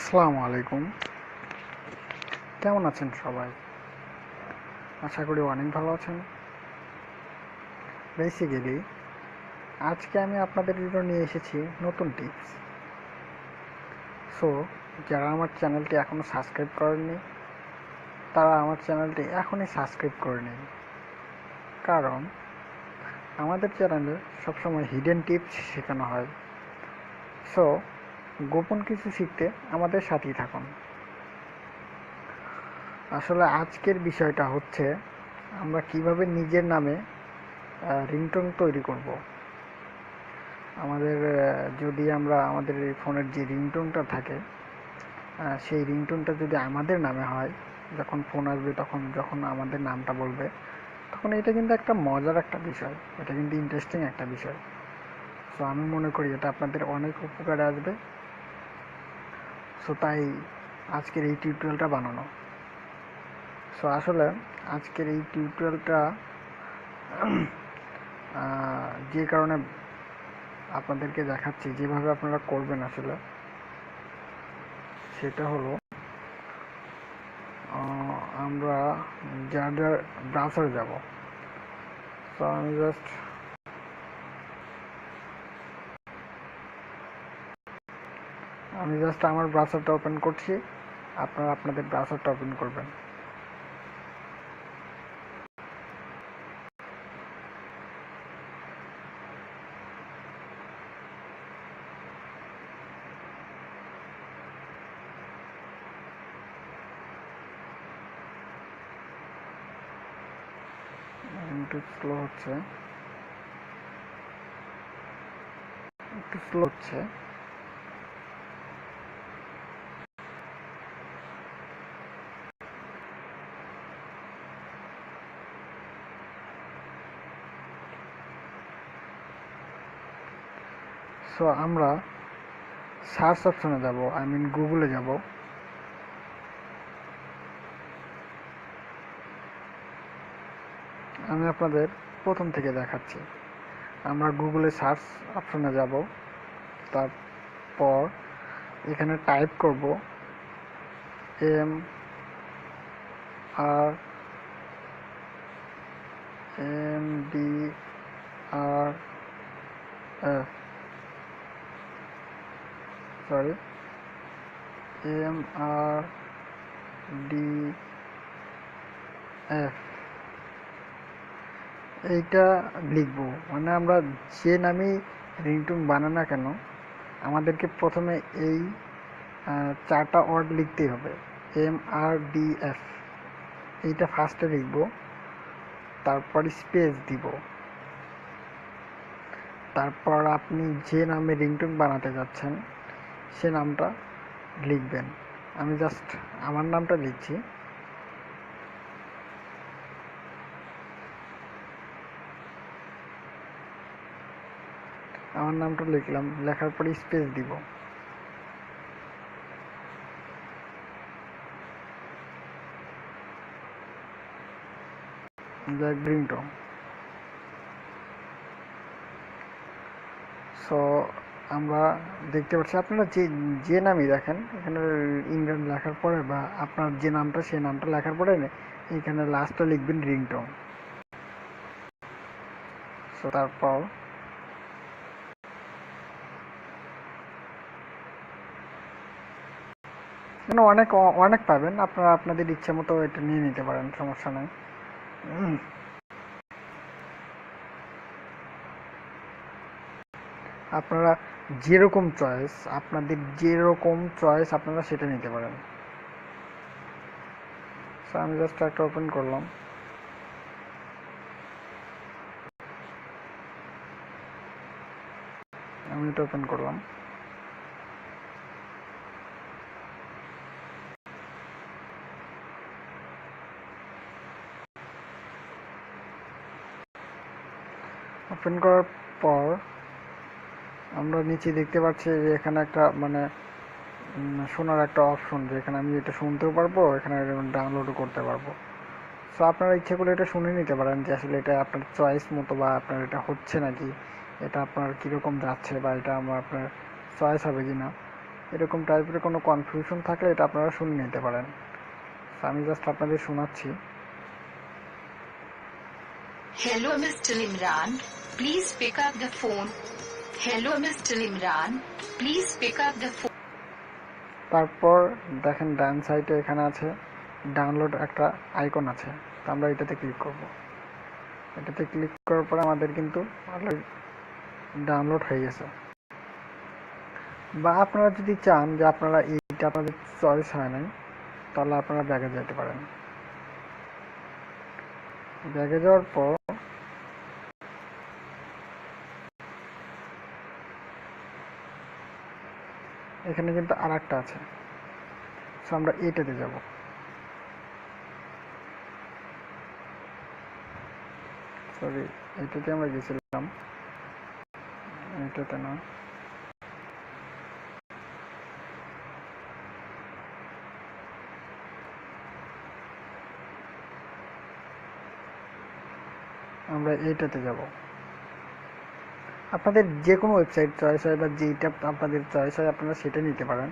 আসসালামু আলাইকুম। কেমন আছেন সবাই? আশা করি অনেক ভালো আছেন। বেসিক্যালি আজকে আমি আপনাদের জন্য নিয়ে এসেছি নতুন টিপস। সো যারা আমার চ্যানেলটি এখনও সাবস্ক্রাইব করেননি তারা আমার চ্যানেলটি এখনই সাবস্ক্রাইব করে নিন, কারণ আমাদের চ্যানেলে সবসময় হিডেন টিপস শেখানো হয়। সো গোপন কিছু শিখতে আমাদের সাথেই থাকুন। আসলে আজকের বিষয়টা হচ্ছে আমরা কিভাবে নিজের নামে রিংটোন তৈরি করব। যদি আমরা আমাদের এই ফোনের যে রিংটোনটা থাকে সেই রিংটোনটা যদি আমাদের নামে হয়, যখন ফোন আসবে যখন আমাদের নামটা বলবে, তখন এটা কিন্তু একটা মজার একটা বিষয়, এটা কিন্তু ইন্টারেস্টিং একটা বিষয়। সো আমি মনে করি এটা আপনাদের অনেক উপকারে আসবে। সো তাই আজকের এই টিউটোরিয়ালটা বানানো। সো আসলে আজকের এই টিউটোরিয়ালটা যে কারণে আপনাদেরকে দেখাচ্ছি যেভাবে আপনারা করবেন, আসলে সেটা হলো আমরা যার ব্রাউজারে যাব। সো আমি জাস্ট আমার ব্রাউজারটা ওপেন করছি, আপনারা আপনাদের ব্রাউজারটা ওপেন করবেন। একটু স্লো হচ্ছে। সো আমরা সার্চ অপশনে যাব, গুগলে যাব। আমি আপনাদের প্রথম থেকে দেখাচ্ছি। আমরা গুগলে সার্চ অপশনে যাব, তারপর এখানে টাইপ করব MRDF, এইটা লিখবো। মানে আমরা যে নামে রিংটোন বানাই না কেন, আমাদেরকে প্রথমে এই 4টা ওয়ার্ড লিখতেই হবে। MRDF এইটা ফার্স্টে লিখব, তারপর স্পেস দিব, তারপর আপনি যে নামে রিংটোন বানাতে যাচ্ছেন সে নামটা লিখবেন। আমি জাস্ট আমার নামটা লিখছি। আমার নামটা লিখলাম, লেখার পরে স্পেস দিব। রিংটোন। সো আমরা দেখতে পাচ্ছি, আপনারা যে নামই দেখেন এখানে ইংল্যান্ড লেখার পরে বা আপনার যে নামটা সেই নামটা লেখার পরে এখানে লাস্টে লিখবেন রিংটোন। সো তারপর মানে অনেক অনেক পাবেন, আপনারা আপনাদের ইচ্ছে মতো এটা নিয়ে নিতে পারেন, সমস্যা নেই। আপনারা আপনাদের যেরকম চয়েস আপনারা সেটা নিতে পারেন। সো আমি জাস্ট একটা ওপেন করলাম। আমি এটা ওপেন করলাম। ওপেন করার পর আমরা নিচে দেখতে পাচ্ছি যে এখানে একটা শোনার একটা অপশন, যেখানে আমি এটা শুনতেও পারবো, এখানে ডাউনলোডও করতে পারবো। সো আপনারা ইচ্ছে করলে এটা শুনে নিতে পারেন যে আসলে এটা আপনার চয়েস মতো, বা আপনার এটা হচ্ছে নাকি, এটা আপনার কীরকম যাচ্ছে, বা এটা আপনার চয়েস হবে কি না। এরকম টাইপের কোনো কনফিউশন থাকলে এটা আপনারা শুনে নিতে পারেন। আমি জাস্ট আপনাদের শোনাচ্ছি। Hello Mr. Imran, please pick up the phone. Hello Mr. Imran, please pick up the phone. তারপর দেখেন ডান সাইডে এখানে আছে ডাউনলোড একটা আইকন আছে, তো আমরা এটাতে ক্লিক করব। এটাতে ক্লিক করার পর আমাদের কিন্তু অলরেডি ডাউনলোড হয়ে গেছে। বা আপনারা যদি চান যে আপনারা এইটা আপনাদের চয়েস হয় নাই, তাহলে আপনারা ব্যাগে যেতে পারেন। ব্যাগে যাওয়ার পর এখানে কিন্তু আর একটা আছে, সো আমরা এইটাতে যাব। সরি, এইটাতে আমরা গেছিলাম, এইটাতে না। আমরা এইটাতে যাব। আপনাদের যে কোনো ওয়েবসাইট চয়েস হয় বা যেইটা আপনাদের চয়েস হয় আপনারা সেটা নিতে পারেন।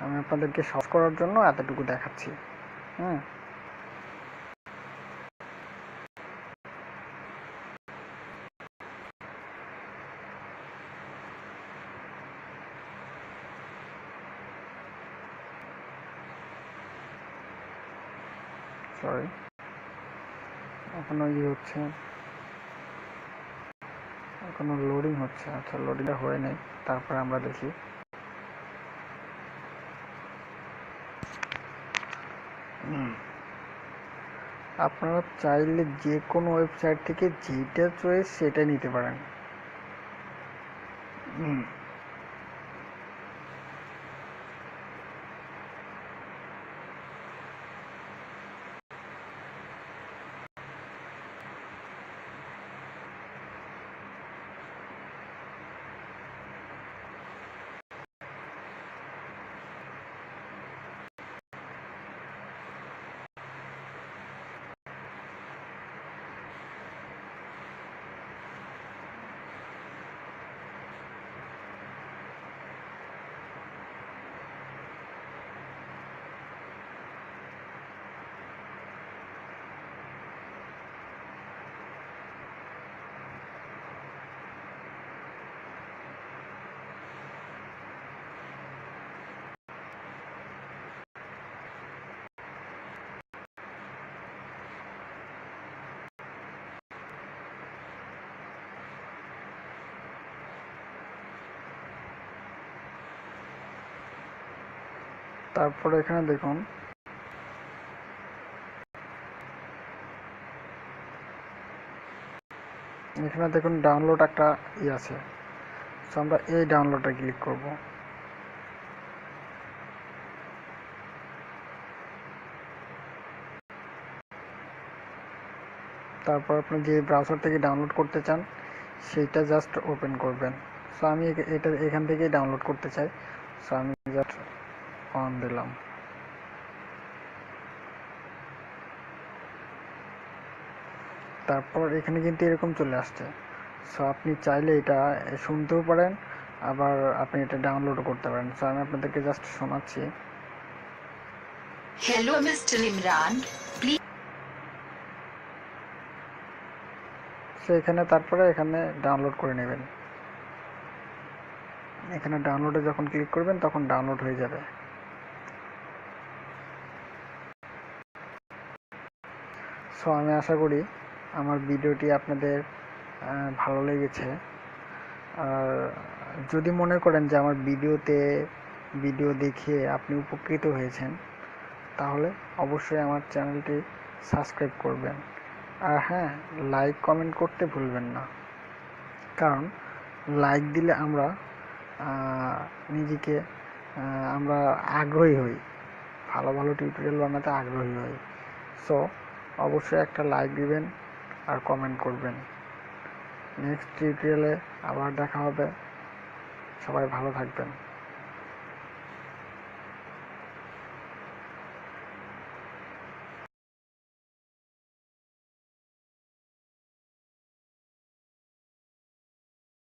আমি আপনাদেরকে সহজ করার জন্য এতটুকু দেখাচ্ছি। হ্যাঁ, সরি, এখনো হচ্ছে, এখনো লোডিং হচ্ছে। আচ্ছা, লোডিংটা হয়ে নেই, তারপরে আমরা দেখি। আপনারা চাইলে যে কোনো ওয়েবসাইট থেকে যেটা চয়েস সেটা নিতে পারেন। তারপরে এখানে দেখুন, এখানে দেখুন ডাউনলোড একটা আছে, সো আমরা এই ডাউনলোডে ক্লিক করব। তারপর আপনি যে ব্রাউজার থেকে ডাউনলোড করতে চান সেইটা জাস্ট ওপেন করবেন। সো আমি এটা এখান থেকেই ডাউনলোড করতে চাই, সো আমি জাস্ট অন দিলাম। তারপর এখানে কিন্তু এরকম চলে আসছে। সো আপনি চাইলে এটা শুনতেও পারেন, আবার আপনি এটা ডাউনলোডও করতে পারেন। সো আমি আপনাদেরকে জাস্ট শোনাচ্ছি। Hello Mr. Imran, please. So এখানে তারপরে এখানে ডাউনলোড করে নেবেন। এখানে ডাউনলোডে যখন ক্লিক করবেন তখন ডাউনলোড হয়ে যাবে। সো আমি আশা করি আমার ভিডিওটি আপনাদের ভালো লেগেছে। আর যদি মনে করেন যে আমার ভিডিও দেখে আপনি উপকৃত হয়েছেন, তাহলে অবশ্যই আমার চ্যানেলটি সাবস্ক্রাইব করবেন। আর হ্যাঁ, লাইক কমেন্ট করতে ভুলবেন না, কারণ লাইক দিলে আমরা নিজেকে আমরা আগ্রহী হই, ভালো ভালো টিউটোরিয়াল বানাতে আগ্রহী হই। সো অবশ্যই একটা লাইক দিবেন আর কমেন্ট করবেন। নেক্সট টিউটোরিয়ালে আবার দেখা হবে। সবাই ভালো থাকবেন।